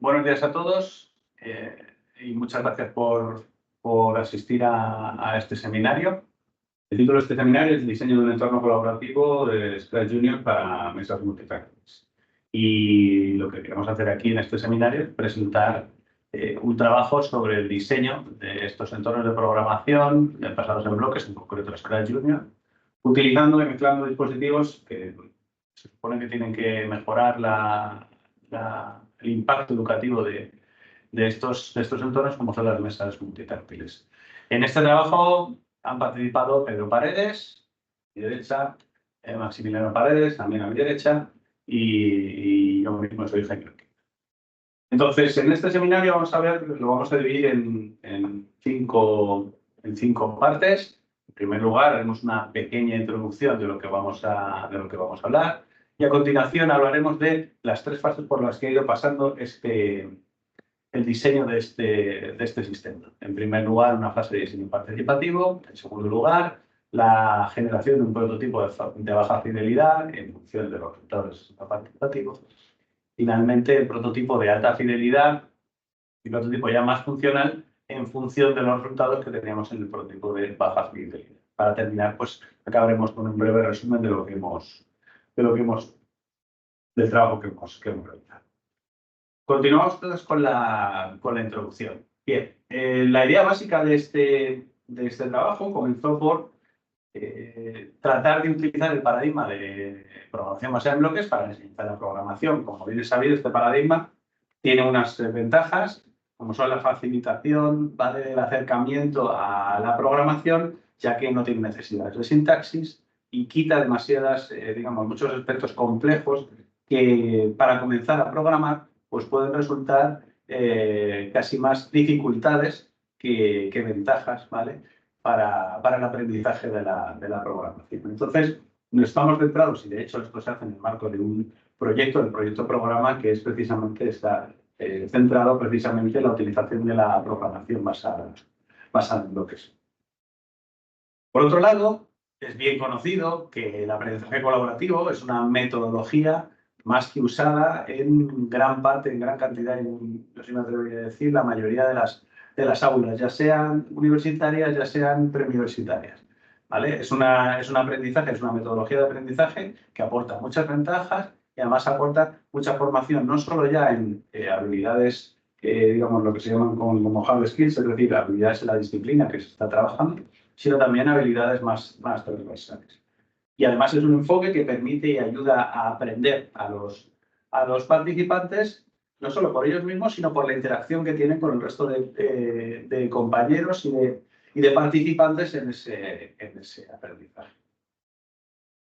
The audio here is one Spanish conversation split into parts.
Buenos días a todos y muchas gracias por asistir a este seminario. El título de este seminario es el diseño de un entorno colaborativo de Scratch Junior para mesas multifactoriales. Y lo que queremos hacer aquí en este seminario es presentar un trabajo sobre el diseño de estos entornos de programación basados en bloques, en concreto Scratch Junior, utilizando y mezclando dispositivos que se supone que tienen que mejorar el impacto educativo de estos entornos, como son las mesas multitáctiles. En este trabajo han participado Pedro Paredes, a mi derecha, Maximiliano Paredes, también a mi derecha, y yo mismo soy Jaime. Entonces, en este seminario lo vamos a dividir en cinco partes. En primer lugar, haremos una pequeña introducción de lo que vamos a hablar, y a continuación hablaremos de las tres fases por las que ha ido pasando el diseño de este sistema. En primer lugar, una fase de diseño participativo. En segundo lugar, la generación de un prototipo de baja fidelidad en función de los resultados del sistema participativo. Finalmente, el prototipo de alta fidelidad y el prototipo ya más funcional en función de los resultados que teníamos en el prototipo de baja fidelidad. Para terminar, pues acabaremos con un breve resumen del trabajo que hemos realizado. Continuamos todos con la introducción. Bien, la idea básica de este trabajo comenzó por tratar de utilizar el paradigma de programación basada en bloques para enseñar la programación. Como bien es sabido, este paradigma tiene unas ventajas, como son la facilitación, ¿vale?, del acercamiento a la programación, ya que no tiene necesidades de sintaxis y quita demasiadas, muchos aspectos complejos que para comenzar a programar pues pueden resultar casi más dificultades que ventajas, ¿vale?, para el aprendizaje de la programación. Entonces, no estamos centrados, y de hecho esto se hace en el marco de un proyecto, el proyecto programa, que es precisamente centrado precisamente en la utilización de la programación basada en bloques. Por otro lado, es bien conocido que el aprendizaje colaborativo es una metodología más que usada en gran parte, en gran cantidad, yo sí me atrevería a decir, la mayoría de las aulas, ya sean universitarias, ya sean preuniversitarias, ¿vale? Es un aprendizaje, es una metodología de aprendizaje que aporta muchas ventajas y además aporta mucha formación, no solo ya en habilidades, lo que se llaman como hard skills, es decir, habilidades en la disciplina que se está trabajando, sino también habilidades más transversales. Y además es un enfoque que permite y ayuda a aprender a los participantes, no solo por ellos mismos, sino por la interacción que tienen con el resto de compañeros y de participantes en ese aprendizaje.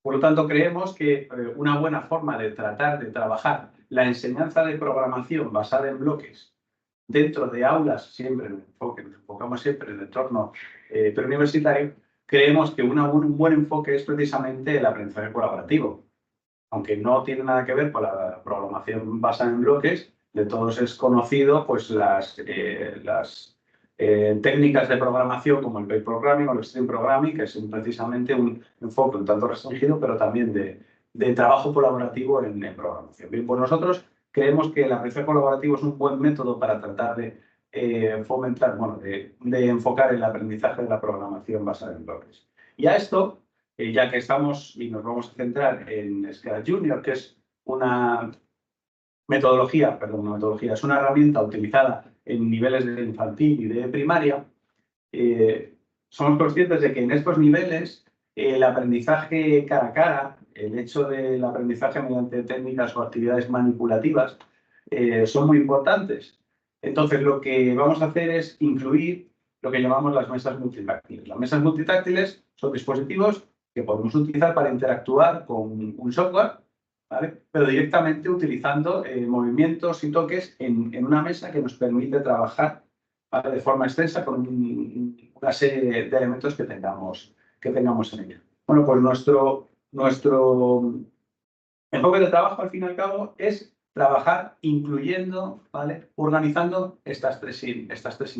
Por lo tanto, creemos que una buena forma de tratar de trabajar la enseñanza de programación basada en bloques dentro de aulas, siempre nos enfocamos siempre en el entorno preuniversitario, creemos que un buen enfoque es precisamente el aprendizaje colaborativo. Aunque no tiene nada que ver con la programación basada en bloques, de todos es conocido pues las técnicas de programación como el pair programming o el stream programming, que es precisamente un enfoque un tanto restringido, pero también de trabajo colaborativo en programación. Bien, pues nosotros creemos que el aprendizaje colaborativo es un buen método para tratar de fomentar, de enfocar el aprendizaje de la programación basada en bloques. Y a esto, ya que estamos y nos vamos a centrar en Scratch Junior, que es una es una herramienta utilizada en niveles de infantil y de primaria, somos conscientes de que en estos niveles el aprendizaje cara a cara, el hecho del aprendizaje mediante técnicas o actividades manipulativas, son muy importantes. Entonces, lo que vamos a hacer es incluir lo que llamamos las mesas multitáctiles. Las mesas multitáctiles son dispositivos que podemos utilizar para interactuar con un software, ¿vale?, pero directamente utilizando movimientos y toques en una mesa que nos permite trabajar, ¿vale?, de forma extensa con una serie de elementos que tengamos en ella. Bueno, pues nuestro enfoque de trabajo, al fin y al cabo, es trabajar incluyendo, ¿vale?, organizando estos tres enfoques.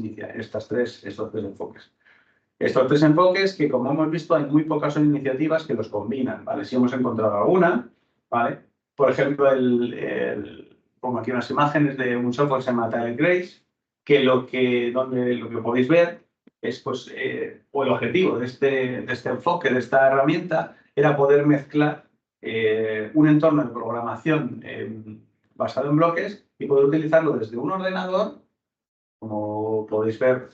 Estos tres enfoques que, como hemos visto, hay muy pocas iniciativas que los combinan, ¿vale? Si hemos encontrado alguna, ¿vale? Por ejemplo, el pongo aquí unas imágenes de un software que se llama Talent Grace, que lo que podéis ver es, pues, o el objetivo de este enfoque, de esta herramienta, era poder mezclar un entorno de programación basado en bloques y poder utilizarlo desde un ordenador, como podéis ver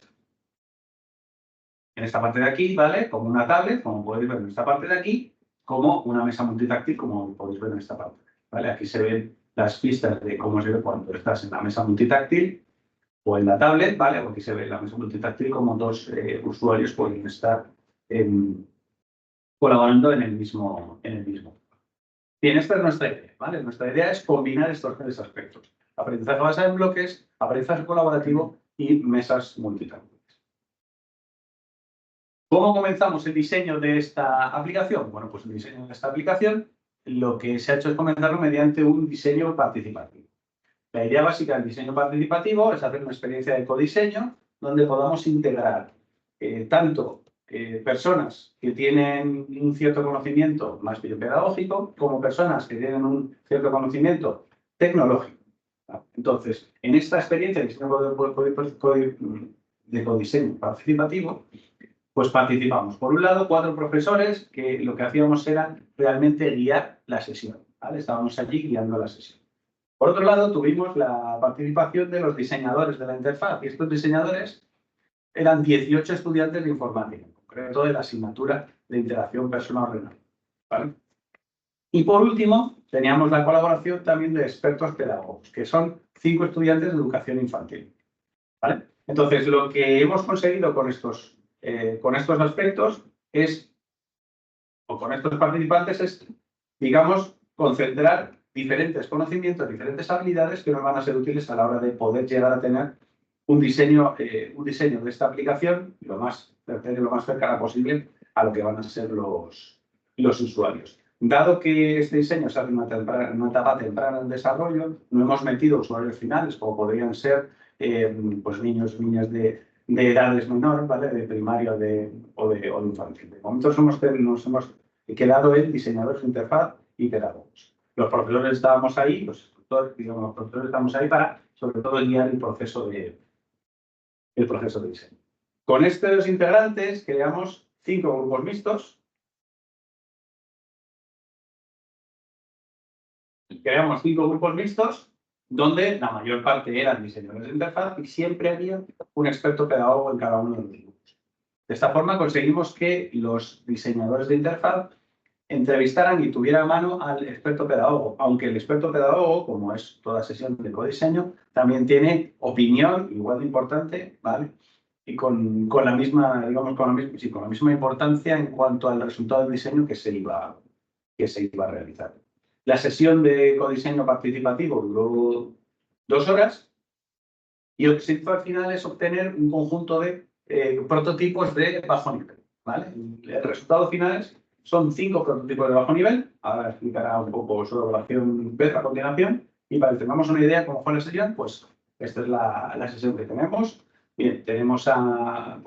en esta parte de aquí, ¿vale? Como una tablet, como podéis ver en esta parte de aquí, como una mesa multitáctil, como podéis ver en esta parte, ¿vale? Aquí se ven las pistas de cómo se ve cuando estás en la mesa multitáctil o en la tablet, ¿vale? Aquí se ve en la mesa multitáctil como dos usuarios pueden estar colaborando en el mismo. Bien, esta es nuestra idea, ¿vale? Nuestra idea es combinar estos tres aspectos: aprendizaje basado en bloques, aprendizaje colaborativo y mesas multitáctiles. ¿Cómo comenzamos el diseño de esta aplicación? Bueno, pues el diseño de esta aplicación lo que se ha hecho es comenzarlo mediante un diseño participativo. La idea básica del diseño participativo es hacer una experiencia de codiseño donde podamos integrar tanto personas que tienen un cierto conocimiento más bien pedagógico como personas que tienen un cierto conocimiento tecnológico. Entonces, en esta experiencia de codiseño participativo, pues participamos. Por un lado, 4 profesores que lo que hacíamos era realmente guiar la sesión, ¿vale? Estábamos allí guiando la sesión. Por otro lado, tuvimos la participación de los diseñadores de la interfaz, y estos diseñadores eran 18 estudiantes de informática, en concreto de la asignatura de interacción persona-ordenador, ¿vale? Y por último, teníamos la colaboración también de expertos pedagogos, que son 5 estudiantes de educación infantil, ¿vale? Entonces, lo que hemos conseguido con estos aspectos es, o con estos participantes, es, digamos, concentrar diferentes conocimientos, diferentes habilidades que nos van a ser útiles a la hora de poder llegar a tener un diseño de esta aplicación lo más cercana posible a lo que van a ser los usuarios. Dado que este diseño es una etapa temprana en desarrollo, no hemos metido usuarios finales, como podrían ser pues niños, niñas de edades menores, ¿vale? De primaria o de infantil. De momento nos hemos quedado en diseñadores de interfaz y pedagogos. Los profesores estábamos ahí, los profesores estamos ahí para, sobre todo, guiar el proceso de diseño. Con estos integrantes creamos 5 grupos mixtos. Creamos 5 grupos mixtos donde la mayor parte eran diseñadores de interfaz y siempre había un experto pedagogo en cada uno de los grupos. De esta forma conseguimos que los diseñadores de interfaz entrevistaran y tuvieran a mano al experto pedagogo, aunque el experto pedagogo, como es toda sesión de codiseño, también tiene opinión igual de importante, ¿vale? Y con la misma, digamos, con la misma importancia en cuanto al resultado del diseño que se iba a realizar. La sesión de codiseño participativo duró 2 horas y lo que se hizo al final es obtener un conjunto de prototipos de bajo nivel, ¿vale? El resultado final son 5 prototipos de bajo nivel. Ahora explicará un poco su evaluación a continuación. Y para que tengamos una idea de cómo fue la sesión, pues esta es la sesión que tenemos. Bien, tenemos a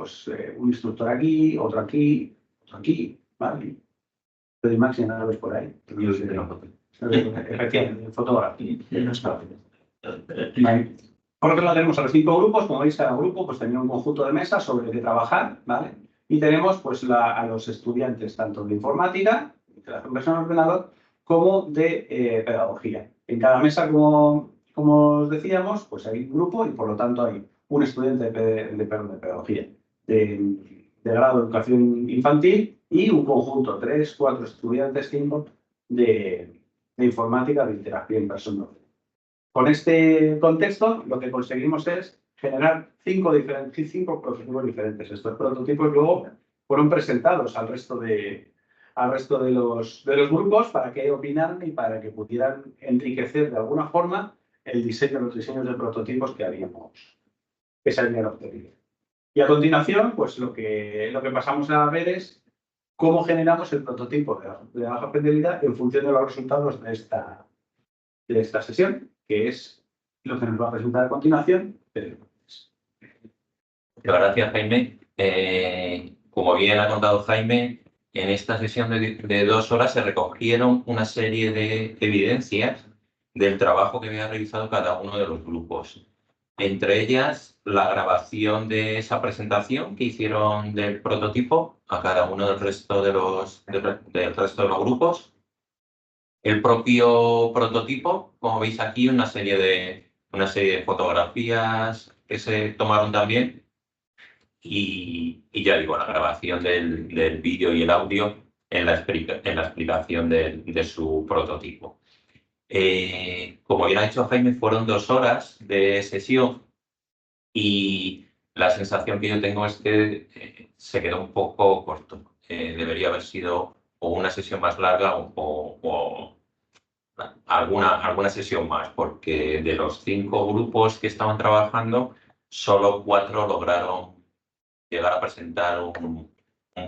un instructor aquí, otro aquí, ¿vale? De Max, nada ves por ahí. Efectivamente, el fotógrafo. Por otro lado, tenemos a los 5 grupos. Como veis, cada grupo pues, tenía un conjunto de mesas sobre el que trabajar, ¿vale? Y tenemos pues, a los estudiantes tanto de informática, interacción persona-ordenador, como de pedagogía. En cada mesa, como os decíamos, pues hay un grupo y por lo tanto hay un estudiante de pedagogía de grado de educación infantil y un conjunto, 3, 4 estudiantes, 5 de informática de interacción persona. Con este contexto, lo que conseguimos es generar 5 prototipos diferentes. Estos prototipos luego fueron presentados al resto de los grupos para que opinaran y para que pudieran enriquecer de alguna forma los diseños de prototipos que se habían obtenido. Y a continuación, pues lo que pasamos a ver es cómo generamos el prototipo de baja fidelidad en función de los resultados de esta sesión, que es lo que nos va a presentar a continuación. Gracias, Jaime. Como bien ha contado Jaime, en esta sesión de 2 horas se recogieron una serie de evidencias del trabajo que había realizado cada uno de los grupos. Entre ellas, la grabación de esa presentación que hicieron del prototipo a cada uno del resto de del resto de los grupos. El propio prototipo, como veis aquí, una serie de fotografías que se tomaron también. Y ya digo, la grabación del vídeo y el audio en la explicación de su prototipo. Como bien ha dicho Jaime, fueron 2 horas de sesión y la sensación que yo tengo es que se quedó un poco corto. Debería haber sido o una sesión más larga o alguna sesión más, porque de los 5 grupos que estaban trabajando, solo 4 lograron llegar a presentar un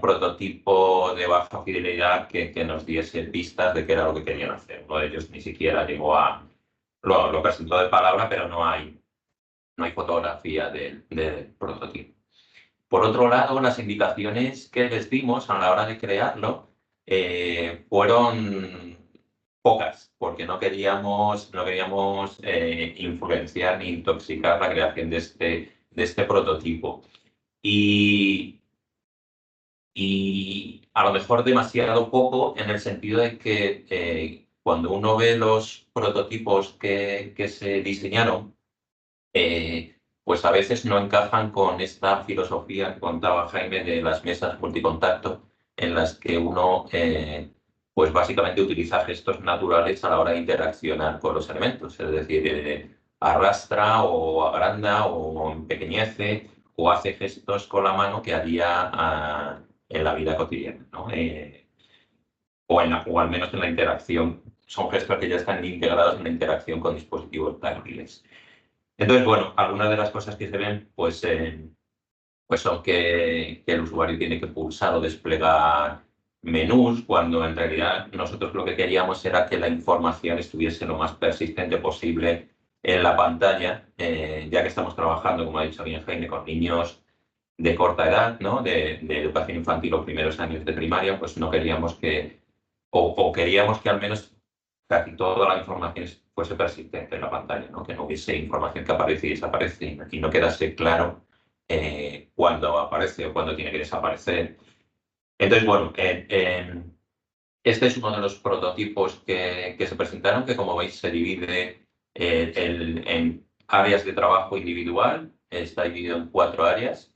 prototipo de baja fidelidad que nos diese pistas de qué era lo que querían hacer. Uno de ellos ni siquiera llegó a... Lo presentó de palabra, pero no hay fotografía del prototipo. Por otro lado, las indicaciones que les dimos a la hora de crearlo fueron pocas, porque no queríamos influenciar ni intoxicar la creación de este prototipo. Y a lo mejor demasiado poco en el sentido de que cuando uno ve los prototipos que se diseñaron, pues a veces no encajan con esta filosofía que contaba Jaime de las mesas multicontacto, en las que uno pues básicamente utiliza gestos naturales a la hora de interaccionar con los elementos, es decir, arrastra o agranda o empequeñece o hace gestos con la mano que haría en la vida cotidiana, ¿no? O al menos en la interacción. Son gestos que ya están integrados en la interacción con dispositivos táctiles. Entonces, bueno, algunas de las cosas que se ven, pues son que el usuario tiene que pulsar o desplegar menús, cuando en realidad nosotros lo que queríamos era que la información estuviese lo más persistente posible en la pantalla, ya que estamos trabajando, como ha dicho bien Jaime, con niños de corta edad, ¿no? De educación infantil o primeros años de primaria, pues no queríamos o queríamos que al menos casi toda la información fuese persistente en la pantalla, ¿no? Que no hubiese información que aparece y desaparece y no quedase claro cuándo aparece o cuándo tiene que desaparecer. Entonces, bueno, este es uno de los prototipos que se presentaron, que como veis se divide en áreas de trabajo individual, está dividido en 4 áreas,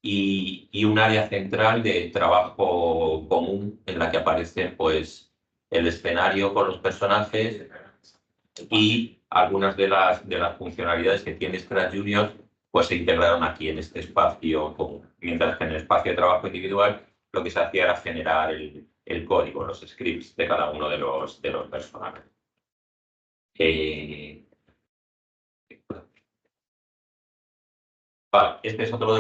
y un área central de trabajo común en la que aparece pues, el escenario con los personajes y algunas de las funcionalidades que tiene Scratch Junior pues se integraron aquí en este espacio común. Mientras que en el espacio de trabajo individual lo que se hacía era generar el código, los scripts de cada uno de los personajes. Vale, este es otro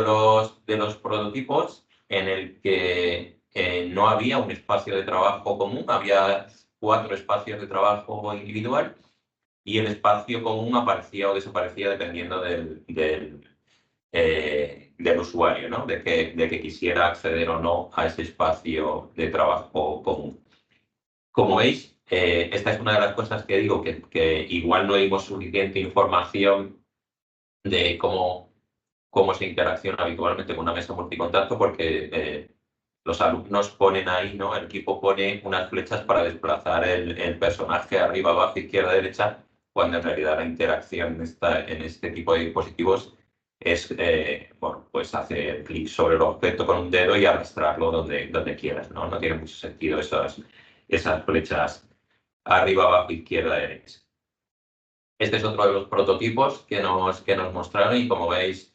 de los prototipos en el que no había un espacio de trabajo común, había 4 espacios de trabajo individual y el espacio común aparecía o desaparecía dependiendo del usuario, ¿no? De que quisiera acceder o no a ese espacio de trabajo común. Como veis, esta es una de las cosas que digo que igual no dimos suficiente información de cómo se interacciona habitualmente con una mesa multicontacto, porque los alumnos ponen ahí, ¿no? El equipo pone unas flechas para desplazar el personaje arriba, abajo, izquierda, derecha, cuando en realidad la interacción en este tipo de dispositivos es, bueno, pues hacer clic sobre el objeto con un dedo y arrastrarlo donde quieras, ¿no? No tiene mucho sentido esas flechas arriba, abajo, izquierda, derecha. Este es otro de los prototipos que nos mostraron y como veis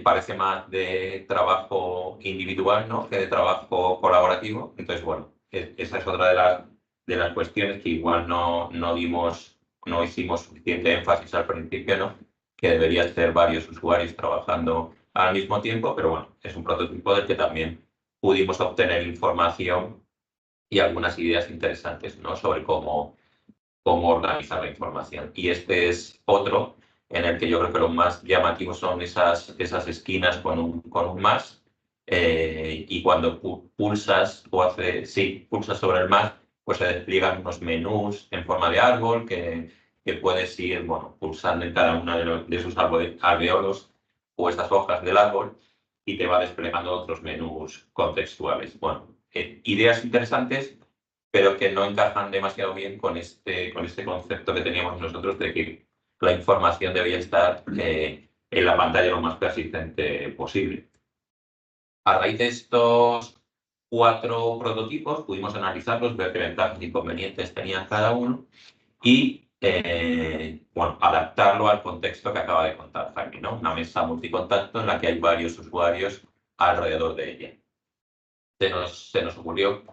parece más de trabajo individual, ¿no? Que de trabajo colaborativo. Entonces, bueno, esa es otra de las cuestiones que igual no hicimos suficiente énfasis al principio, ¿no? Que deberían ser varios usuarios trabajando al mismo tiempo, pero bueno, es un prototipo del que también pudimos obtener información y algunas ideas interesantes, ¿no? Sobre cómo organizar la información. Y este es otro en el que yo creo que lo más llamativo son esas esquinas con un más, y cuando pulsas pulsas sobre el más, pues se despliegan unos menús en forma de árbol que que puedes ir, bueno, pulsando en cada uno de esos alveolos o estas hojas del árbol y te va desplegando otros menús contextuales. Bueno, ideas interesantes, pero que no encajan demasiado bien con este concepto que teníamos nosotros de que la información debería estar en la pantalla lo más persistente posible. A raíz de estos 4 prototipos pudimos analizarlos, ver qué ventajas e inconvenientes tenían cada uno y bueno, adaptarlo al contexto que acaba de contar Jaime, ¿no? Una mesa multicontacto en la que hay varios usuarios alrededor de ella. Se nos ocurrió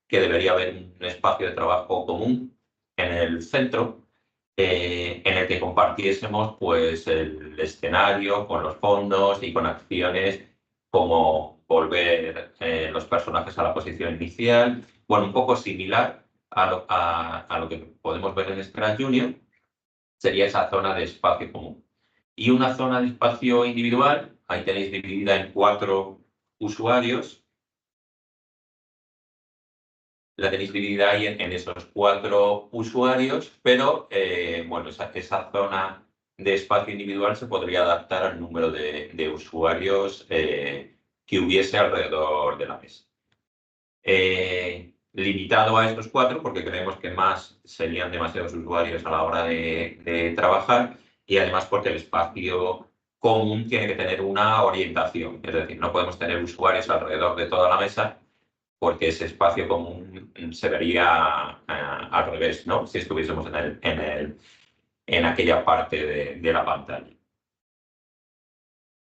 que debería haber un espacio de trabajo común en el centro en el que compartiésemos pues, el escenario con los fondos y con acciones como volver los personajes a la posición inicial, bueno, un poco similar a lo que podemos ver en Scratch Junior, sería esa zona de espacio común. Y una zona de espacio individual, ahí tenéis dividida en 4 usuarios, la tenéis dividida ahí en esos 4 usuarios, pero bueno, esa zona de espacio individual se podría adaptar al número de usuarios que hubiese alrededor de la mesa. Limitado a estos 4, porque creemos que más serían demasiados usuarios a la hora de trabajar, y además porque el espacio común tiene que tener una orientación, es decir, no podemos tener usuarios alrededor de toda la mesa, porque ese espacio común se vería al revés, ¿no? Si estuviésemos en aquella parte de la pantalla.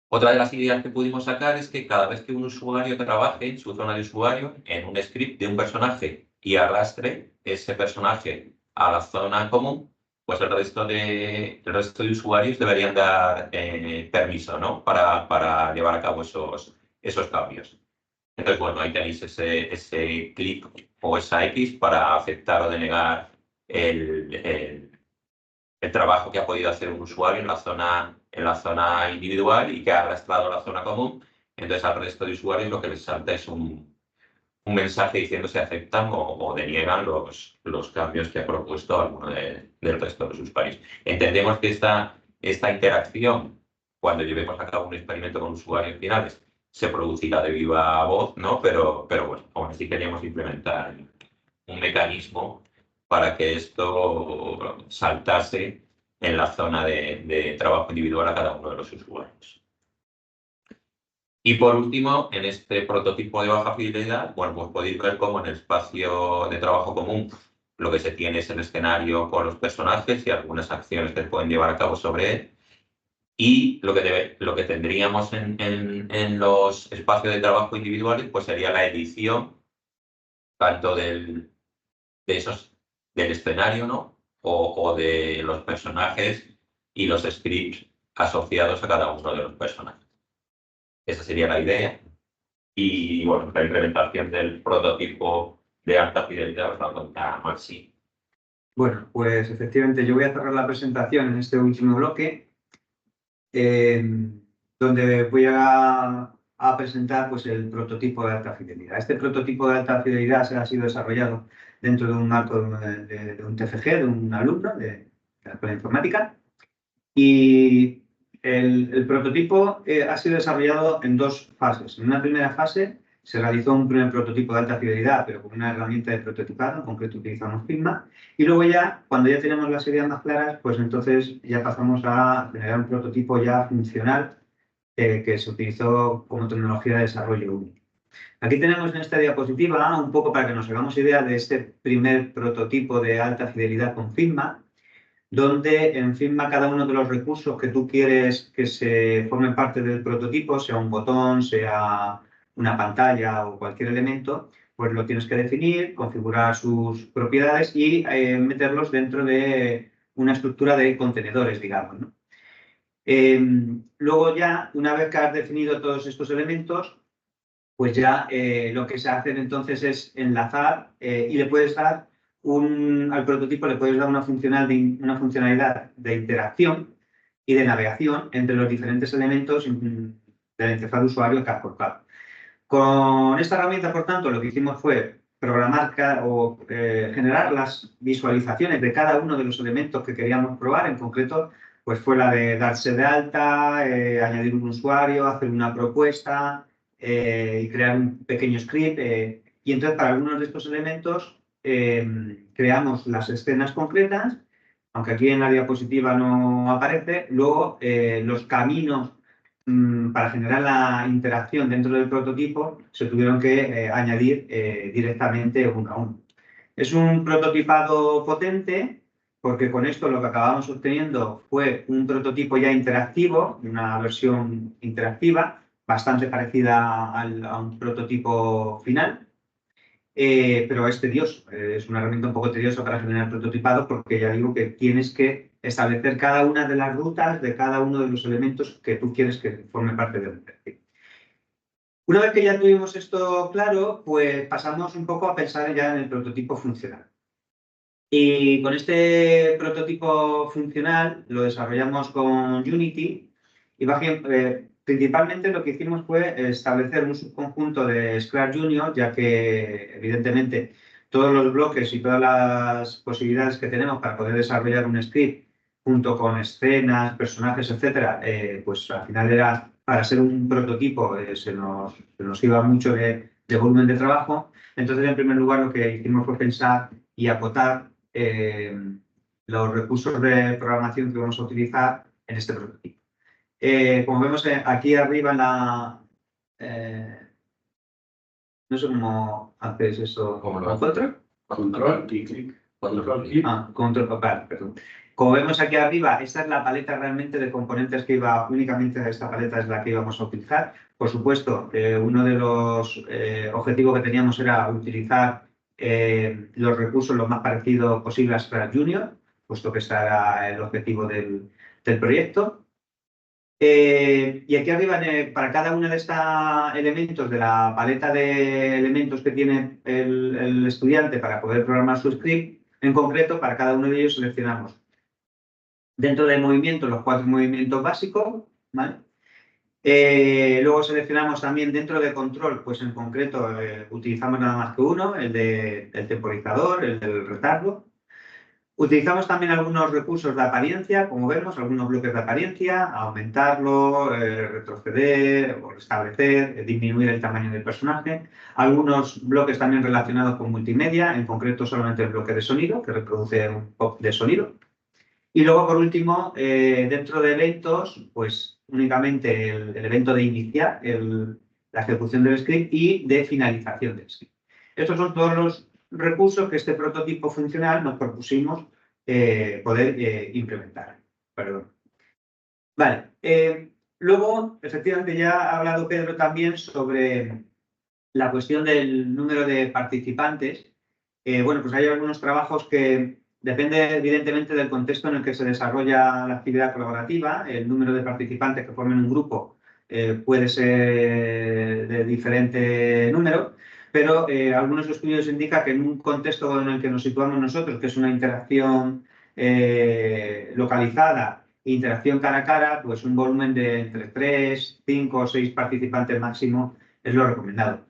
Otra de las ideas que pudimos sacar es que cada vez que un usuario trabaje en su zona de usuario, en un script de un personaje y arrastre ese personaje a la zona común, pues el resto de usuarios deberían dar permiso, ¿no? Para llevar a cabo esos cambios. Entonces, bueno, ahí tenéis ese clic o esa X para aceptar o denegar el trabajo que ha podido hacer un usuario en la zona individual y que ha arrastrado a la zona común. Entonces, al resto de usuarios lo que les salta es un mensaje diciendo si aceptan o deniegan los cambios que ha propuesto alguno del resto de los usuarios. Entendemos que esta interacción, cuando llevemos a cabo un experimento con usuarios finales, se producirá de viva voz, ¿no? Pero bueno, aún así queríamos implementar un mecanismo para que esto saltase en la zona de trabajo individual a cada uno de los usuarios. Y por último, en este prototipo de baja fidelidad, bueno, pues podéis ver cómo en el espacio de trabajo común lo que se tiene es el escenario con los personajes y algunas acciones que se pueden llevar a cabo sobre él. Y lo que tendríamos en los espacios de trabajo individuales pues sería la edición tanto del escenario, ¿no? O de los personajes y los scripts asociados a cada uno de los personajes. Esa sería la idea. Y bueno, la implementación del prototipo de alta fidelidad os la contará Maxi. Bueno, pues efectivamente yo voy a cerrar la presentación en este último bloque, donde voy a presentar pues, el prototipo de alta fidelidad. Este prototipo de alta fidelidad ha sido desarrollado dentro de un marco de un TFG, de un alumno de la Escuela de Informática. Y el prototipo ha sido desarrollado en 2 fases. En una primera fase se realizó un primer prototipo de alta fidelidad, pero con una herramienta de prototipado, en concreto utilizamos Figma. Y luego ya, cuando ya tenemos las ideas más claras, pues entonces ya pasamos a generar un prototipo ya funcional que se utilizó como tecnología de desarrollo único. Aquí tenemos en esta diapositiva, un poco para que nos hagamos idea de este primer prototipo de alta fidelidad con Figma, donde en Figma cada uno de los recursos que tú quieres que se formen parte del prototipo, sea un botón, sea una pantalla o cualquier elemento, pues lo tienes que definir, configurar sus propiedades y meterlos dentro de una estructura de contenedores, digamos, ¿no? Luego ya, una vez que has definido todos estos elementos, pues ya lo que se hace entonces es enlazar y le puedes dar al prototipo le puedes dar una funcionalidad de interacción y de navegación entre los diferentes elementos de la interfaz de usuario que has cortado. Con esta herramienta, por tanto, lo que hicimos fue programar o generar las visualizaciones de cada uno de los elementos que queríamos probar. En concreto, pues fue la de darse de alta, añadir un usuario, hacer una propuesta y crear un pequeño script. Y entonces, para algunos de estos elementos, creamos las escenas concretas, aunque aquí en la diapositiva no aparece. Luego, los caminos para generar la interacción dentro del prototipo se tuvieron que añadir directamente uno a uno. Es un prototipado potente porque con esto lo que acabamos obteniendo fue un prototipo ya interactivo, una versión interactiva bastante parecida a un prototipo final. Pero es tedioso, es una herramienta un poco tediosa para generar prototipado porque ya digo que tienes que establecer cada una de las rutas de cada uno de los elementos que tú quieres que forme parte del perfil. Una vez que ya tuvimos esto claro, pues pasamos un poco a pensar ya en el prototipo funcional. Y con este prototipo funcional lo desarrollamos con Unity y principalmente lo que hicimos fue establecer un subconjunto de Scratch Junior, ya que evidentemente todos los bloques y todas las posibilidades que tenemos para poder desarrollar un script junto con escenas, personajes, etcétera, pues al final era, para ser un prototipo, se nos iba mucho de volumen de trabajo. Entonces, en primer lugar, lo que hicimos fue pensar y acotar los recursos de programación que vamos a utilizar en este prototipo. Como vemos aquí arriba en la... no sé cómo haces eso. ¿Cómo lo haces? Control y clic. Control y Control, vale, perdón. Como vemos aquí arriba, esta es la paleta realmente de componentes que iba, únicamente esta paleta es la que íbamos a utilizar. Por supuesto, uno de los objetivos que teníamos era utilizar los recursos lo más parecido posible a Scratch Junior, puesto que ese era el objetivo del proyecto. Y aquí arriba, para cada uno de estos elementos de la paleta de elementos que tiene el estudiante para poder programar su script, en concreto, para cada uno de ellos seleccionamos dentro del movimiento los 4 movimientos básicos, ¿vale? Luego seleccionamos también dentro de control, pues en concreto utilizamos nada más que uno, el del temporizador, el del retardo. Utilizamos también algunos recursos de apariencia, como vemos, algunos bloques de apariencia, aumentarlo, retroceder o restablecer, disminuir el tamaño del personaje. Algunos bloques también relacionados con multimedia, en concreto solamente el bloque de sonido, que reproduce un pop de sonido. Y luego, por último, dentro de eventos, pues únicamente el evento de iniciar, la ejecución del script y de finalización del script. Estos son todos los recursos que este prototipo funcional nos propusimos poder implementar. Perdón. Vale. Luego, efectivamente, ya ha hablado Pedro también sobre la cuestión del número de participantes. Bueno, pues hay algunos trabajos que depende evidentemente del contexto en el que se desarrolla la actividad colaborativa. El número de participantes que formen un grupo puede ser de diferente número, pero algunos estudios indican que en un contexto en el que nos situamos nosotros, que es una interacción localizada, interacción cara a cara, pues un volumen de entre 3, 5 o 6 participantes máximo es lo recomendado.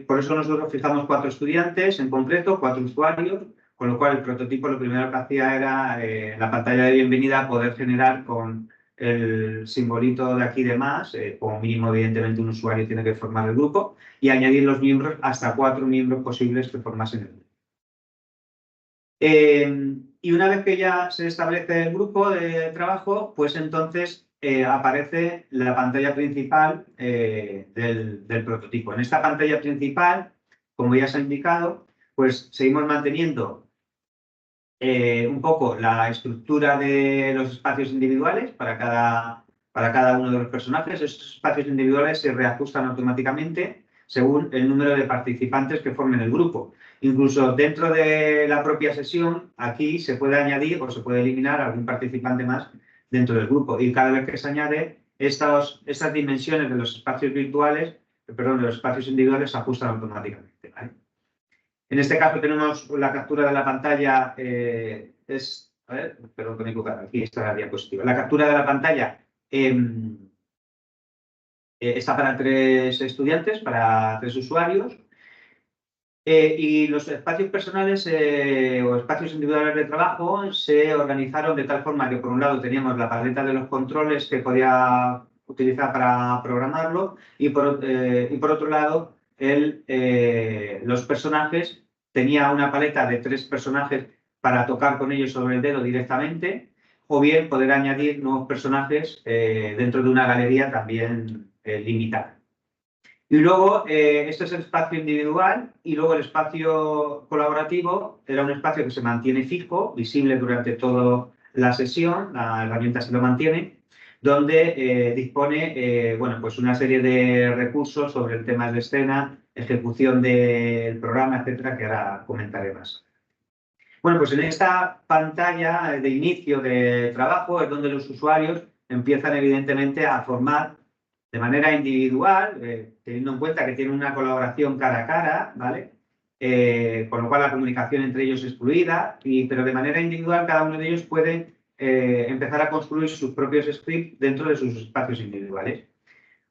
Por eso nosotros fijamos 4 estudiantes en concreto, 4 usuarios, con lo cual el prototipo lo primero que hacía era en la pantalla de bienvenida poder generar con el simbolito de aquí de más, como mínimo evidentemente un usuario tiene que formar el grupo, y añadir los miembros hasta 4 miembros posibles que formasen el grupo. Y una vez que ya se establece el grupo de trabajo, pues entonces aparece la pantalla principal del prototipo. En esta pantalla principal, como ya se ha indicado, pues seguimos manteniendo un poco la estructura de los espacios individuales para cada uno de los personajes. Estos espacios individuales se reajustan automáticamente según el número de participantes que formen el grupo. Incluso dentro de la propia sesión, aquí se puede añadir o se puede eliminar algún participante más dentro del grupo. Y cada vez que se añade, estas dimensiones de los espacios virtuales, de los espacios individuales se ajustan automáticamente, ¿vale? En este caso tenemos la captura de la pantalla, a ver, perdón que me he equivocado, aquí está la diapositiva. La captura de la pantalla está para 3 estudiantes, para 3 usuarios. Y los espacios personales o espacios individuales de trabajo se organizaron de tal forma que, por un lado, teníamos la paleta de los controles que podía utilizar para programarlo y por otro lado, los personajes, tenía una paleta de 3 personajes para tocar con ellos sobre el dedo directamente, o bien poder añadir nuevos personajes dentro de una galería también limitada. Y luego, esto es el espacio individual, y luego el espacio colaborativo era un espacio que se mantiene fijo, visible durante toda la sesión, la herramienta se lo mantiene, donde dispone bueno, pues una serie de recursos sobre el tema de escena, ejecución del programa, etcétera, que ahora comentaré más. Bueno, pues en esta pantalla de inicio de trabajo es donde los usuarios empiezan evidentemente a formar de manera individual, teniendo en cuenta que tienen una colaboración cara a cara, ¿vale? Con lo cual la comunicación entre ellos es fluida, pero de manera individual cada uno de ellos puede empezar a construir sus propios scripts dentro de sus espacios individuales.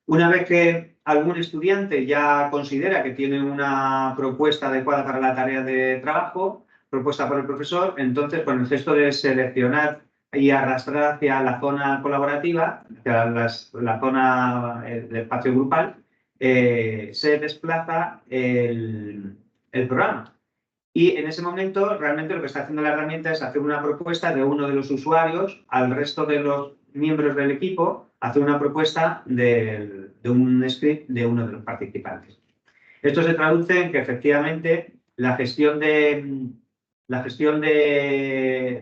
Una vez que algún estudiante ya considera que tiene una propuesta adecuada para la tarea de trabajo, propuesta por el profesor, entonces con el gesto de seleccionar y arrastrar hacia la zona colaborativa, hacia la zona del espacio grupal, se desplaza el programa. Y en ese momento, realmente lo que está haciendo la herramienta es hacer una propuesta de uno de los usuarios al resto de los miembros del equipo, hacer una propuesta de un script de uno de los participantes. Esto se traduce en que efectivamente la gestión de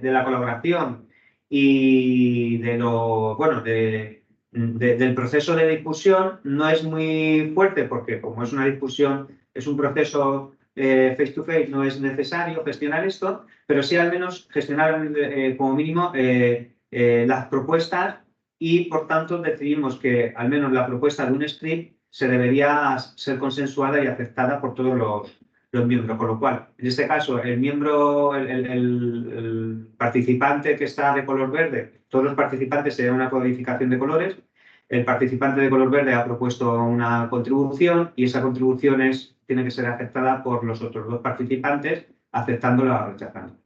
la colaboración y del proceso de difusión no es muy fuerte, porque como es una difusión, es un proceso face to face, no es necesario gestionar esto, pero sí al menos gestionar como mínimo las propuestas, y por tanto decidimos que al menos la propuesta de un script se debería ser consensuada y aceptada por todos los miembros, con lo cual, en este caso, el participante que está de color verde, todos los participantes se dan una codificación de colores, el participante de color verde ha propuesto una contribución y esa contribución tiene que ser aceptada por los otros 2 participantes, aceptándola o rechazándola.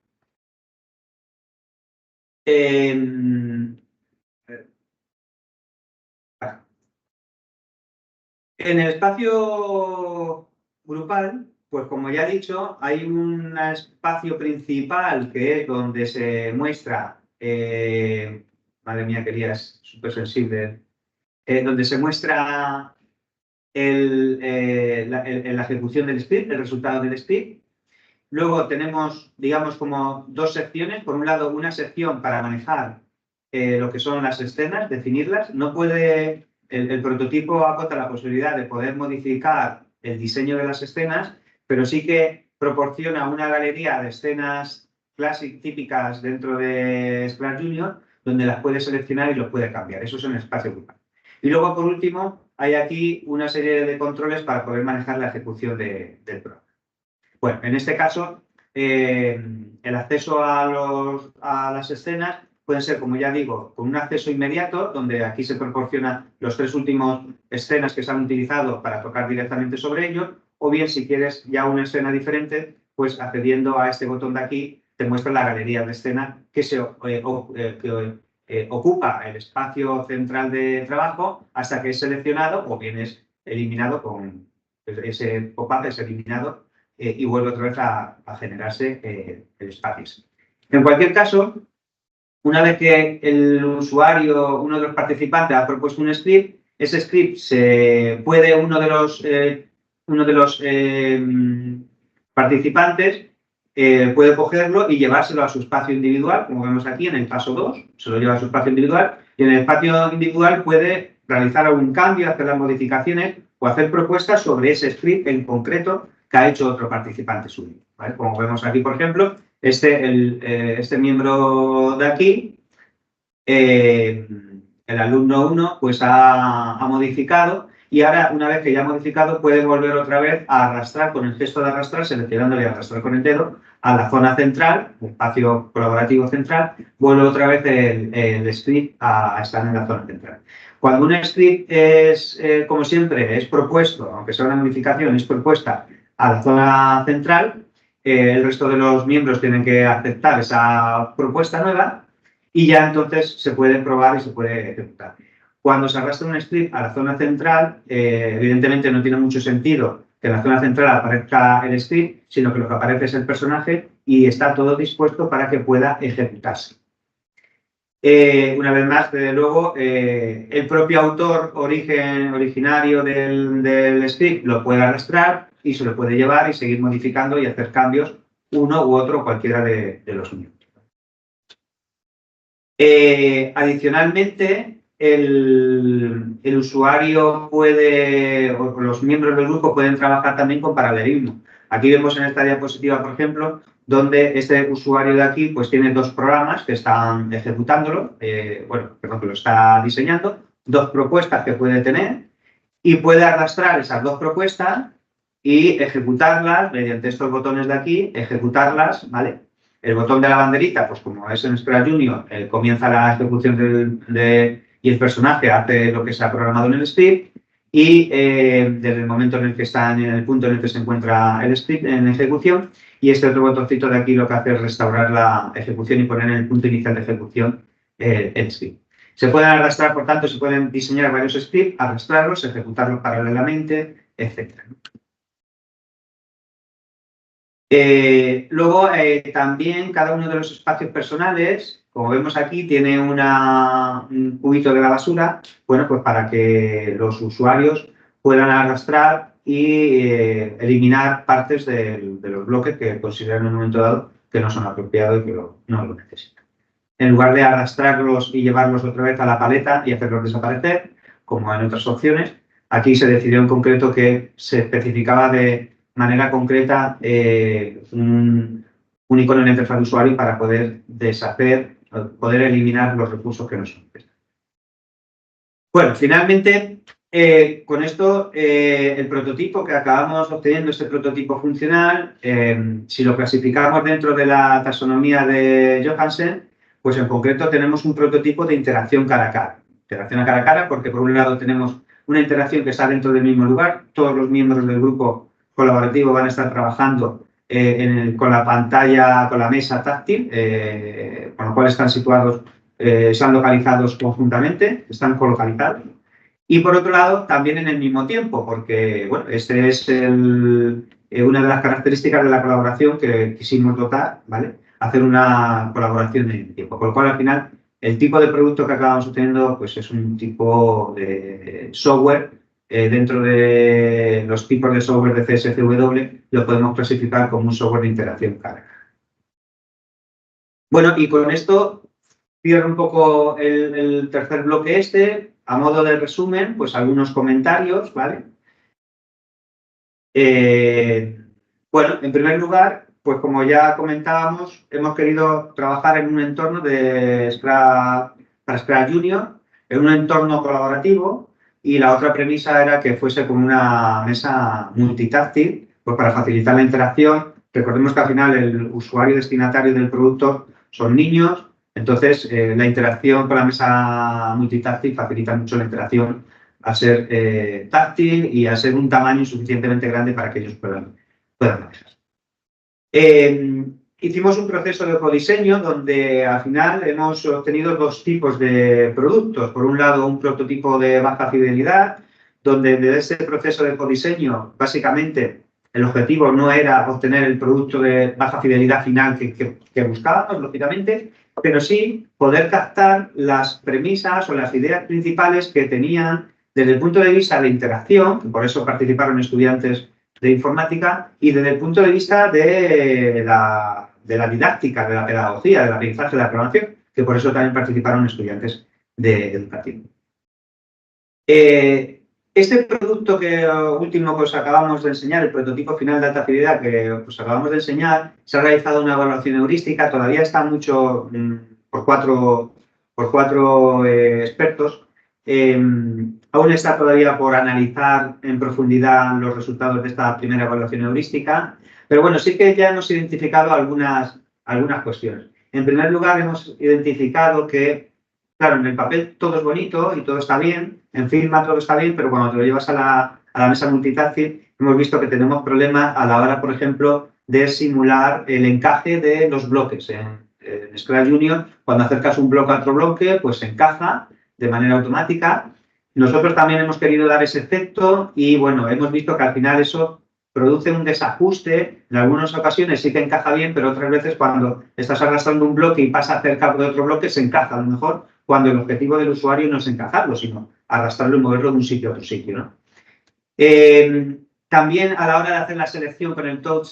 En el espacio grupal, pues como ya he dicho, hay un espacio principal que es donde se muestra, madre mía, que Lía es súper sensible, donde se muestra la ejecución del script, el resultado del script. Luego tenemos, digamos, como 2 secciones. Por un lado, una sección para manejar lo que son las escenas, definirlas. No puede, el prototipo acota la posibilidad de poder modificar el diseño de las escenas, pero sí que proporciona una galería de escenas típicas dentro de Splash Junior, donde las puede seleccionar y los puede cambiar. Eso es en el espacio grupal. Y luego, por último, hay aquí una serie de controles para poder manejar la ejecución del programa. Bueno, en este caso, el acceso a las escenas puede ser, como ya digo, con un acceso inmediato, donde aquí se proporcionan los 3 últimos escenas que se han utilizado para tocar directamente sobre ellos, o bien, si quieres ya una escena diferente, pues accediendo a este botón de aquí, te muestra la galería de escena que ocupa el espacio central de trabajo hasta que es seleccionado o bien es eliminado con ese pop-up, es eliminado y vuelve otra vez a generarse el espacio. En cualquier caso, una vez que el usuario, uno de los participantes, ha propuesto un script, ese script uno de los participantes puede cogerlo y llevárselo a su espacio individual, como vemos aquí en el paso 2, se lo lleva a su espacio individual, y en el espacio individual puede realizar algún cambio, hacer las modificaciones o hacer propuestas sobre ese script en concreto que ha hecho otro participante suyo, ¿vale? Como vemos aquí, por ejemplo, este miembro de aquí, el alumno 1, pues ha modificado, y ahora, una vez que ya ha modificado, puede volver otra vez a arrastrar con el gesto de arrastrar, seleccionándole y arrastrar con el dedo a la zona central, el espacio colaborativo central, vuelve otra vez el script a estar en la zona central. Cuando un script es, como siempre, es propuesto, aunque sea una modificación, es propuesta a la zona central, el resto de los miembros tienen que aceptar esa propuesta nueva y ya entonces se puede probar y se puede ejecutar. Cuando se arrastra un script a la zona central, evidentemente no tiene mucho sentido que en la zona central aparezca el script, sino que lo que aparece es el personaje y está todo dispuesto para que pueda ejecutarse. Una vez más, desde luego, el propio autor originario del script lo puede arrastrar y se lo puede llevar y seguir modificando y hacer cambios uno u otro, cualquiera de los miembros. Adicionalmente, el usuario puede, o los miembros del grupo pueden trabajar también con paralelismo. Aquí vemos en esta diapositiva, por ejemplo, donde este usuario de aquí pues tiene dos programas que están ejecutándolo, que lo está diseñando, dos propuestas que puede tener y puede arrastrar esas dos propuestas y ejecutarlas mediante estos botones de aquí, ejecutarlas, ¿vale? El botón de la banderita, pues como es en Scratch Junior, comienza la ejecución y el personaje hace lo que se ha programado en el script y desde el momento en el que está en el punto en el que se encuentra el script en ejecución, y este otro botoncito de aquí lo que hace es restaurar la ejecución y poner en el punto inicial de ejecución el script. Se pueden arrastrar, por tanto, se pueden diseñar varios scripts, arrastrarlos, ejecutarlos paralelamente, etc. Luego, también cada uno de los espacios personales, como vemos aquí, tiene un cubito de la basura, bueno, pues para que los usuarios puedan arrastrar y eliminar partes de los bloques que consideran en un momento dado que no son apropiados y que no lo necesitan. En lugar de arrastrarlos y llevarlos otra vez a la paleta y hacerlos desaparecer, como en otras opciones, aquí se decidió en concreto que se especificaba de manera concreta un icono en la interfaz de usuario para poder deshacer, poder eliminar los recursos que no son necesarios. Bueno, finalmente, con esto, el prototipo que acabamos obteniendo, este prototipo funcional, si lo clasificamos dentro de la taxonomía de Johansen, pues en concreto tenemos un prototipo de interacción cara a cara. Interacción a cara a cara porque por un lado tenemos una interacción que está dentro del mismo lugar, todos los miembros del grupo colaborativo van a estar trabajando con la pantalla, con la mesa táctil, con lo cual están situados, están localizados conjuntamente, están colocalizados. Y por otro lado, también en el mismo tiempo, porque bueno, este es una de las características de la colaboración que quisimos dotar, ¿vale? Hacer una colaboración en el tiempo. Por lo cual, al final, el tipo de producto que acabamos obteniendo pues, es un tipo de software. Dentro de los tipos de software de CSCW lo podemos clasificar como un software de interacción cara. Bueno, y con esto cierro un poco el tercer bloque a modo de resumen, pues algunos comentarios, ¿vale? Bueno, en primer lugar, pues como ya comentábamos, hemos querido trabajar en un entorno para Scratch Junior, en un entorno colaborativo, y la otra premisa era que fuese como una mesa multitáctil, pues para facilitar la interacción. Recordemos que al final el usuario destinatario del producto son niños, entonces la interacción con la mesa multitáctil facilita mucho la interacción a ser táctil y a ser un tamaño suficientemente grande para que ellos puedan manejar. Hicimos un proceso de codiseño donde al final hemos obtenido dos tipos de productos. Por un lado, un prototipo de baja fidelidad, donde desde ese proceso de codiseño, básicamente, el objetivo no era obtener el producto de baja fidelidad final que buscábamos, lógicamente, pero sí poder captar las premisas o las ideas principales que tenían desde el punto de vista de interacción, que por eso participaron estudiantes de informática, y desde el punto de vista de la didáctica, de la pedagogía, del aprendizaje de la programación, que por eso también participaron estudiantes de educación. Este producto último que os acabamos de enseñar, el prototipo final de alta fidelidad que os acabamos de enseñar, se ha realizado una evaluación heurística, todavía está mucho por cuatro expertos. Aún está todavía por analizar en profundidad los resultados de esta primera evaluación heurística, pero bueno, sí que ya hemos identificado algunas cuestiones. En primer lugar, hemos identificado que, claro, en el papel todo es bonito y todo está bien, en Figma todo está bien, pero cuando te lo llevas a la mesa multitáctil, hemos visto que tenemos problemas a la hora, por ejemplo, de simular el encaje de los bloques. En Scratch Junior, cuando acercas un bloque a otro bloque, pues se encaja de manera automática. Nosotros también hemos querido dar ese efecto y, bueno, hemos visto que al final eso produce un desajuste. En algunas ocasiones sí que encaja bien, pero otras veces cuando estás arrastrando un bloque y pasa cerca de otro bloque, se encaja a lo mejor cuando el objetivo del usuario no es encajarlo, sino arrastrarlo y moverlo de un sitio a otro sitio, ¿no? También a la hora de hacer la selección con el touch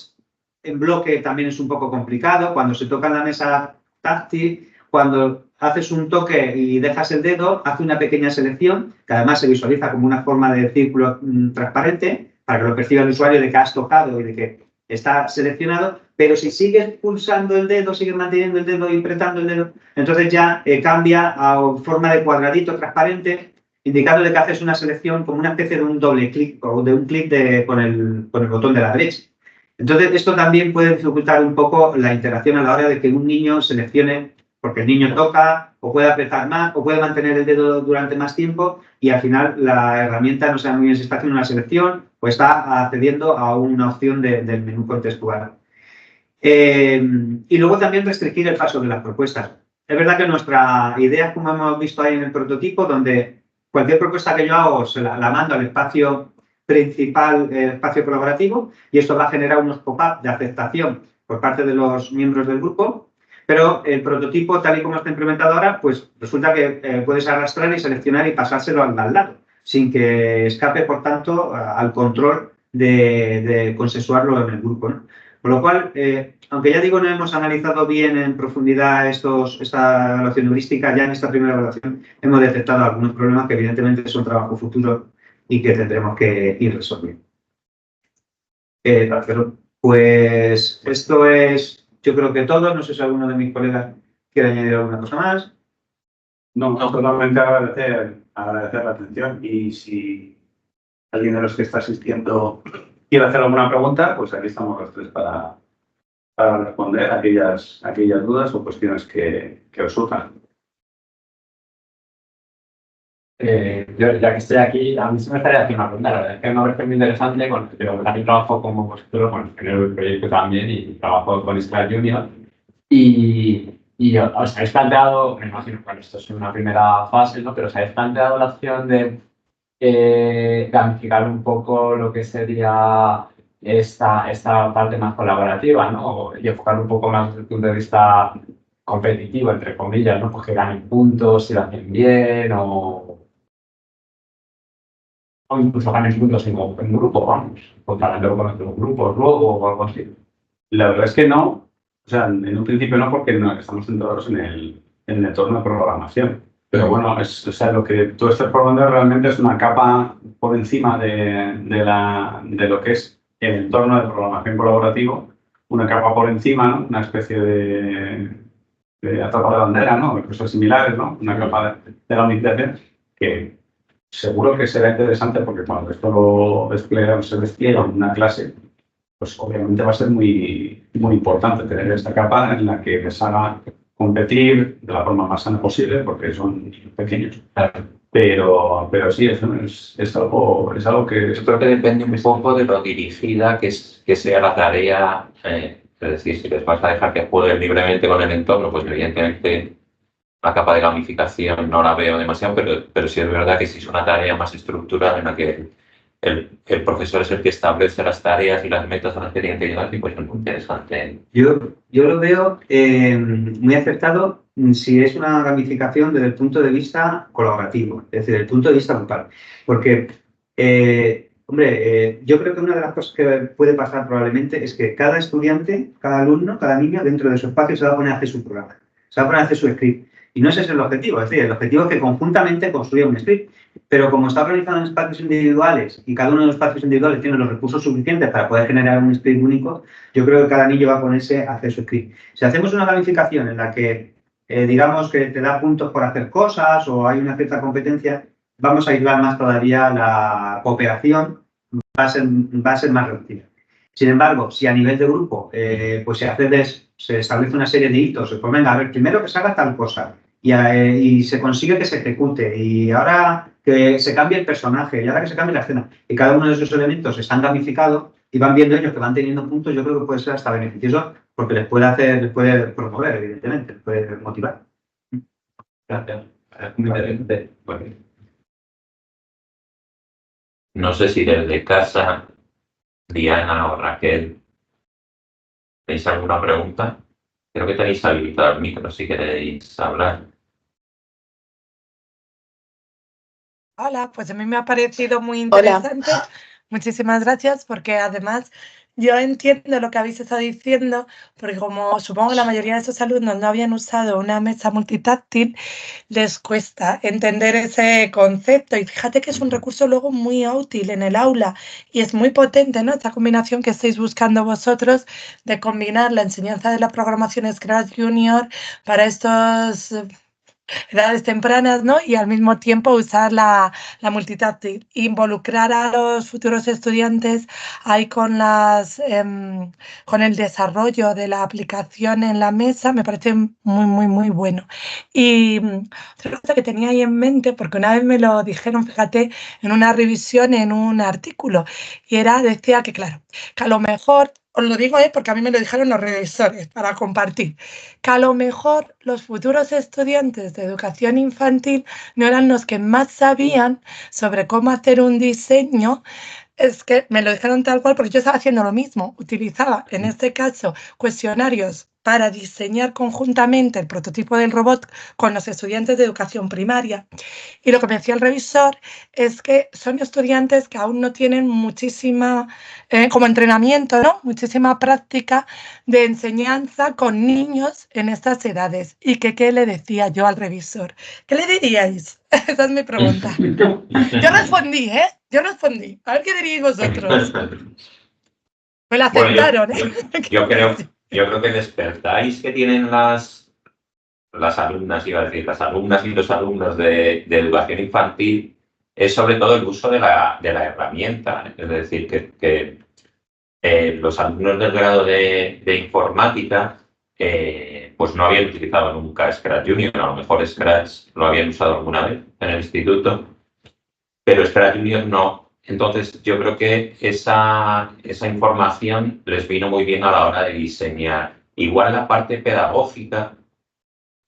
en bloque también es un poco complicado. Cuando se toca en la mesa táctil, cuando haces un toque y dejas el dedo, hace una pequeña selección, que además se visualiza como una forma de círculo transparente, para que lo perciba el usuario de que has tocado y de que está seleccionado, pero si sigues pulsando el dedo, sigues manteniendo el dedo y apretando el dedo, entonces ya cambia a forma de cuadradito transparente, indicando que haces una selección como una especie de un doble clic o de un clic con el botón de la derecha. Entonces, esto también puede dificultar un poco la interacción a la hora de que un niño seleccione, porque el niño toca o puede apretar más o puede mantener el dedo durante más tiempo y al final la herramienta no sabe muy bien si está haciendo una selección o está accediendo a una opción del menú contextual. Y luego también restringir el paso de las propuestas. Es verdad que nuestra idea, como hemos visto ahí en el prototipo, donde cualquier propuesta que yo hago se la mando al espacio principal, espacio colaborativo, y esto va a generar unos pop-up de aceptación por parte de los miembros del grupo, pero el prototipo, tal y como está implementado ahora, pues resulta que puedes arrastrar y seleccionar y pasárselo al lado, sin que escape, por tanto, al control de consensuarlo en el grupo, ¿no? Con lo cual, aunque ya digo, no hemos analizado bien en profundidad esta evaluación heurística, ya en esta primera evaluación hemos detectado algunos problemas que evidentemente son trabajo futuro y que tendremos que ir resolviendo. Pues esto es, yo creo que todo. No sé si alguno de mis colegas quiere añadir alguna cosa más. No, totalmente agradecer la atención y si alguien de los que está asistiendo quiere hacer alguna pregunta, pues aquí estamos los tres para responder aquellas dudas o cuestiones que os surjan. Yo, ya que estoy aquí, a mí se me gustaría hacer una pregunta. La verdad es que me parece muy interesante. Yo también trabajo como vosotros, en el proyecto también, y trabajo con Scratch Junior. Y os habéis planteado, me imagino, bueno, esto es una primera fase, ¿no? Pero os habéis planteado la opción de gamificar un poco lo que sería esta parte más colaborativa, ¿no? Y enfocar un poco más desde el punto de vista competitivo, entre comillas, ¿no? Pues que ganen puntos si lo hacen bien o incluso ganen puntos en grupo, vamos, comparándolo con otros grupos luego o algo así. La verdad es que no. O sea, en un principio no, porque no estamos centrados en el entorno de programación. Pero bueno, lo que tú estás probando realmente es una capa por encima de lo que es el entorno de programación colaborativo, una capa por encima, ¿no? Una especie de atrapa de bandera, ¿no? De cosas similares, ¿no? Una capa de la unificación que seguro que será interesante porque cuando esto se despliega en una clase, pues obviamente va a ser muy, muy importante tener esta capa en la que les haga competir de la forma más sana posible, porque son pequeños. Pero sí, eso es algo que... Yo creo que depende un poco de lo dirigida que sea la tarea. Es decir, si les vas a dejar que jueguen libremente con el entorno, pues evidentemente la capa de gamificación no la veo demasiado, pero sí es verdad que si es una tarea más estructurada en la que el profesor es el que establece las tareas y las metas a las que tienen que llegar, y pues es muy interesante. Yo lo veo muy acertado si es una gamificación desde el punto de vista colaborativo, es decir, desde el punto de vista grupal. Porque, yo creo que una de las cosas que puede pasar probablemente es que cada estudiante, cada alumno, cada niño dentro de su espacio se va a poner a hacer su programa, se va a poner a hacer su script. Y no ese es el objetivo, es decir, el objetivo es que conjuntamente construya un script. Pero como está organizado en espacios individuales y cada uno de los espacios individuales tiene los recursos suficientes para poder generar un script único, yo creo que cada niño va a ponerse a hacer su script. Si hacemos una gamificación en la que, digamos que te da puntos por hacer cosas o hay una cierta competencia, vamos a aislar más todavía la cooperación, va a ser más reducida. Sin embargo, si a nivel de grupo pues se establece una serie de hitos, pues venga, a ver, primero que se haga tal cosa y se consigue que se ejecute y ahora que se cambie el personaje y ahora que se cambie la escena. Y cada uno de esos elementos están gamificados y van viendo ellos que van teniendo puntos. Yo creo que puede ser hasta beneficioso porque les puede promover, evidentemente, les puede motivar. Gracias. Muy interesante. Bueno. No sé si desde casa, Diana o Raquel, ¿tenéis alguna pregunta? Creo que tenéis habilitado el micro si queréis hablar. Hola, pues a mí me ha parecido muy interesante. Muchísimas gracias, porque además yo entiendo lo que habéis estado diciendo, porque como supongo que la mayoría de esos alumnos no habían usado una mesa multitáctil, les cuesta entender ese concepto. Y fíjate que es un recurso luego muy útil en el aula y es muy potente, ¿no? Esta combinación que estáis buscando vosotros de combinar la enseñanza de la programación Scratch Junior para estos edades tempranas, ¿no? Y al mismo tiempo usar la multitáctil, involucrar a los futuros estudiantes ahí con con el desarrollo de la aplicación en la mesa, me parece muy bueno. Y otra cosa que tenía ahí en mente, porque una vez me lo dijeron, fíjate, en una revisión, en un artículo, y decía que claro, que a lo mejor, os lo digo porque a mí me lo dijeron los revisores para compartir, que a lo mejor los futuros estudiantes de educación infantil no eran los que más sabían sobre cómo hacer un diseño. Es que me lo dijeron tal cual porque yo estaba haciendo lo mismo, utilizaba en este caso cuestionarios para diseñar conjuntamente el prototipo del robot con los estudiantes de educación primaria. Y lo que me decía el revisor es que son estudiantes que aún no tienen muchísima, como entrenamiento, ¿no? Muchísima práctica de enseñanza con niños en estas edades. ¿Y que qué le decía yo al revisor? ¿Qué le diríais? Esa es mi pregunta. Yo respondí, ¿eh? Yo respondí. A ver qué diríais vosotros. Me la aceptaron, bueno, ¿eh? yo creo que despertáis que tienen las alumnas, iba a decir, las alumnas y los alumnos de educación infantil, es sobre todo el uso de la herramienta. Es decir, que los alumnos del grado de informática pues no habían utilizado nunca Scratch Junior, a lo mejor Scratch lo habían usado alguna vez en el instituto, pero Scratch Junior no. Entonces, yo creo que esa información les vino muy bien a la hora de diseñar. Igual la parte pedagógica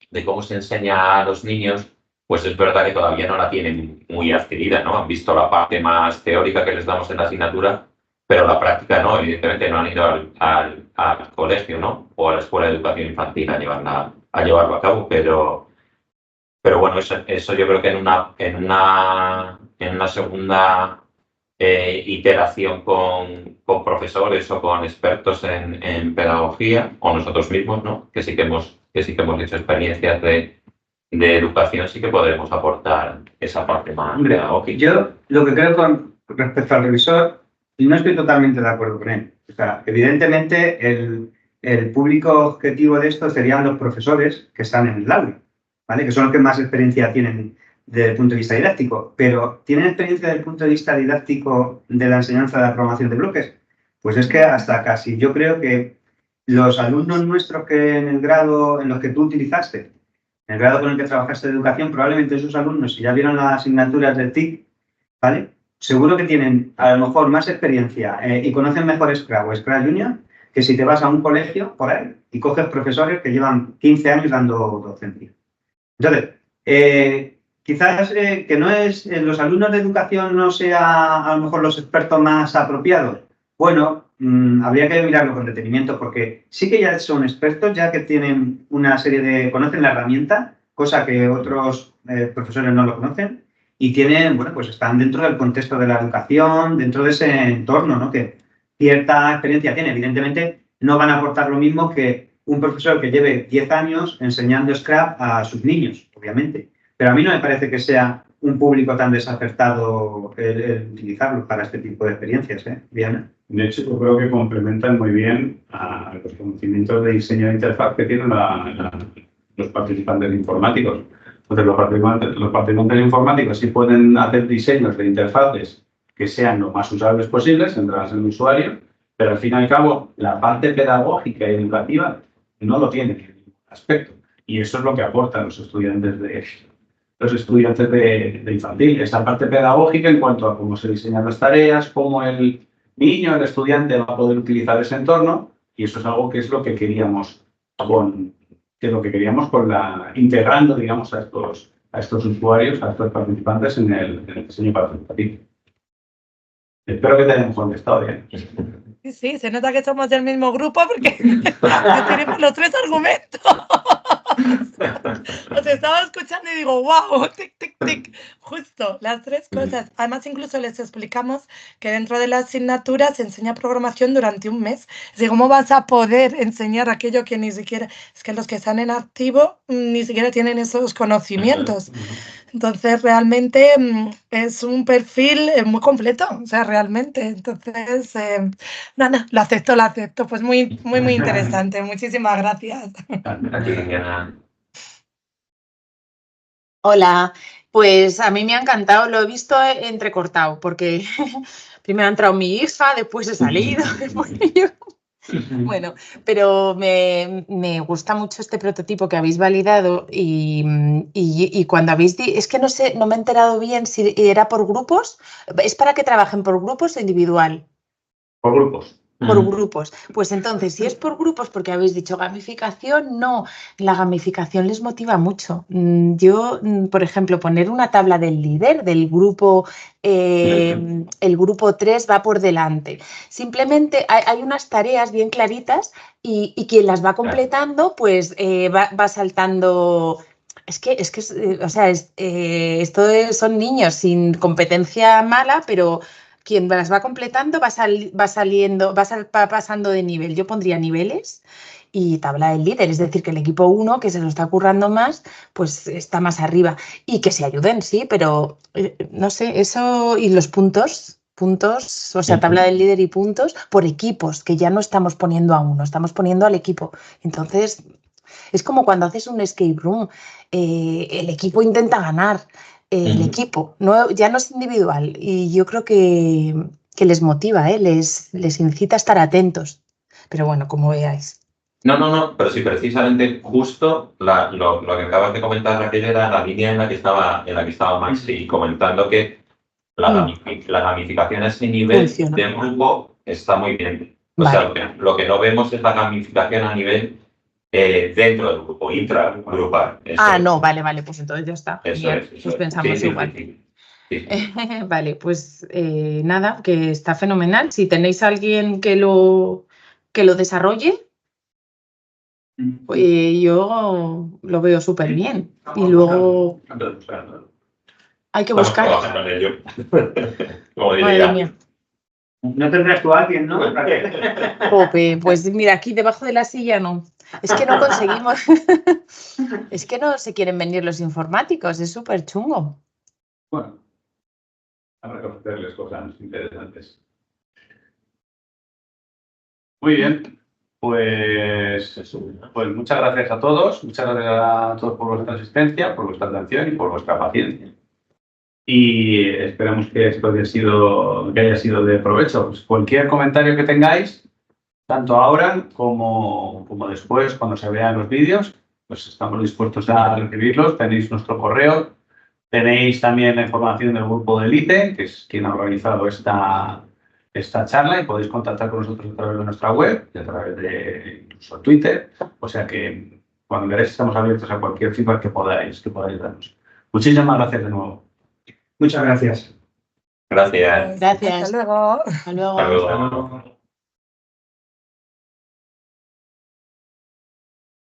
de cómo se enseña a los niños, pues es verdad que todavía no la tienen muy adquirida, ¿no? Han visto la parte más teórica que les damos en la asignatura, pero la práctica no, evidentemente no han ido al colegio, ¿no? O a la escuela de educación infantil a llevarlo a cabo, pero bueno, eso yo creo que en una segunda iteración con profesores o con expertos en pedagogía, o nosotros mismos, ¿no? Que sí que hemos hecho experiencias de educación, sí que podremos aportar esa parte más pedagógica. Yo lo que creo con respecto al revisor, no estoy totalmente de acuerdo con él. O sea, evidentemente el público objetivo de esto serían los profesores que están en el aula, ¿vale? Que son los que más experiencia tienen desde el punto de vista didáctico, pero ¿tienen experiencia desde el punto de vista didáctico de la enseñanza de la programación de bloques? Pues es que hasta casi, yo creo que los alumnos nuestros que en el grado en los que tú utilizaste, en el grado con el que trabajaste de educación, probablemente esos alumnos, si ya vieron las asignaturas del TIC, ¿vale? Seguro que tienen a lo mejor más experiencia y conocen mejor Scratch o Scratch Junior que si te vas a un colegio por ahí y coges profesores que llevan 15 años dando docencia. Entonces, quizás que no es los alumnos de educación no sean a lo mejor los expertos más apropiados. Bueno, habría que mirarlo con detenimiento porque sí que ya son expertos, ya que tienen una serie de... conocen la herramienta, cosa que otros profesores no lo conocen, y tienen, bueno, pues están dentro del contexto de la educación, dentro de ese entorno, ¿no? Que cierta experiencia tiene. Evidentemente, no van a aportar lo mismo que un profesor que lleve 10 años enseñando Scratch a sus niños, obviamente. Pero a mí no me parece que sea un público tan desacertado el utilizarlo para este tipo de experiencias, ¿eh, Diana? De hecho, yo creo que complementan muy bien a los conocimientos de diseño de interfaz que tienen los participantes informáticos. Entonces, los participantes informáticos sí pueden hacer diseños de interfaces que sean lo más usables posibles, centradas en el usuario, pero al fin y al cabo, la parte pedagógica y educativa no lo tienen en ningún aspecto. Y eso es lo que aportan los estudiantes los estudiantes de infantil. Esta parte pedagógica en cuanto a cómo se diseñan las tareas, cómo el niño, el estudiante va a poder utilizar ese entorno, y eso es algo que es lo que queríamos integrando, digamos, a estos usuarios, a estos participantes en el diseño participativo. Espero que te hayamos contestado bien. Sí, se nota que somos del mismo grupo porque tenemos los 3 argumentos. Os estaba escuchando y digo, wow, tic, tic, tic. Justo, las 3 cosas. Además, incluso les explicamos que dentro de la asignatura se enseña programación durante un mes. Es decir, ¿cómo vas a poder enseñar aquello que ni siquiera... Es que los que están en activo ni siquiera tienen esos conocimientos. Entonces, realmente es un perfil muy completo, o sea, realmente. Entonces, no, lo acepto. Pues muy interesante. Muchísimas gracias. Hola, pues a mí me ha encantado, lo he visto entrecortado, porque primero ha entrado mi hija, después he salido, después yo. Bueno, pero me gusta mucho este prototipo que habéis validado y cuando habéis dicho, es que no sé, no me he enterado bien si era por grupos, ¿es para que trabajen por grupos o individual? Por grupos. Por grupos. Pues entonces, si es por grupos, porque habéis dicho gamificación, no, la gamificación les motiva mucho. Yo, por ejemplo, poner una tabla del líder, del grupo, el grupo 3 va por delante. Simplemente hay unas tareas bien claritas y quien las va completando, pues va saltando. Son niños sin competencia mala, pero quien las va completando va pasando de nivel. Yo pondría niveles y tabla del líder, es decir, que el equipo 1, que se lo está currando más, pues está más arriba. Y que se ayuden, sí, pero no sé, eso y los puntos, o sea, tabla del líder y puntos por equipos, que ya no estamos poniendo a uno, estamos poniendo al equipo. Entonces, es como cuando haces un escape room, el equipo intenta ganar. El equipo, ya no es individual, y yo creo que les motiva, les incita a estar atentos, pero bueno, como veáis. No, pero sí, precisamente justo lo que acabas de comentar, Raquel, era la línea en la que estaba Maxi comentando que la gamificación a ese nivel de grupo está muy bien. O sea, lo que no vemos es la gamificación a nivel dentro del grupo, intragrupal. No, vale, pues entonces ya está. Pues pensamos igual. Sí. Vale, pues nada, que está fenomenal. Si tenéis a alguien que lo desarrolle, pues yo lo veo súper bien. Y luego hay que buscar. Madre mía. No tendrás tú a alguien, ¿no? Jope, pues mira, aquí debajo de la silla no. Es que no conseguimos. Es que no se quieren venir los informáticos, es súper chungo. Bueno, habrá que ofrecerles cosas interesantes. Muy bien, pues muchas gracias a todos. Muchas gracias a todos por vuestra asistencia, por vuestra atención y por vuestra paciencia. Y esperamos que esto haya sido de provecho. Pues cualquier comentario que tengáis, tanto ahora como después, cuando se vean los vídeos, pues estamos dispuestos a recibirlos. Tenéis nuestro correo, tenéis también la información del grupo de Elite, que es quien ha organizado esta charla, y podéis contactar con nosotros a través de nuestra web y a través de incluso Twitter. O sea que cuando queráis estamos abiertos a cualquier feedback que podáis darnos. Muchísimas gracias de nuevo. Muchas gracias. Gracias. Gracias. Hasta luego. Hasta luego. Hasta luego.